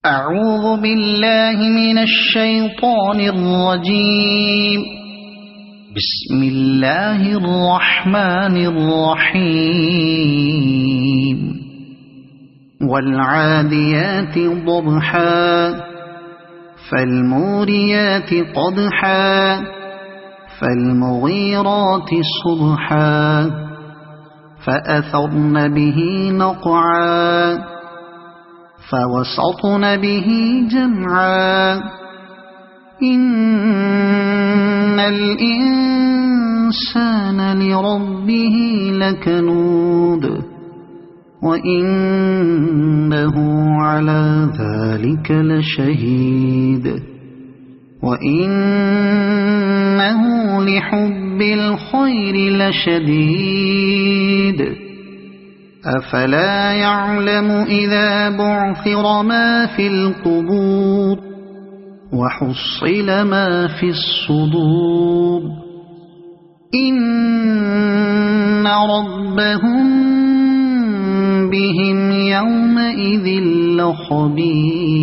أعوذ بالله من الشيطان الرجيم. بسم الله الرحمن الرحيم. والعاديات ضبحا فالموريات قدحا فالمغيرات صبحا فأثرن به نقعا فوسطن به جمعا إن الإنسان لربه لكنود وإنه على ذلك لشهيد وإنه لحب الخير لشديد أفلا يعلم إذا بعثر ما في القبور وحصل ما في الصدور إن ربهم بهم يومئذ لخبير.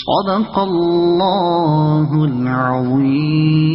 صدق الله العظيم.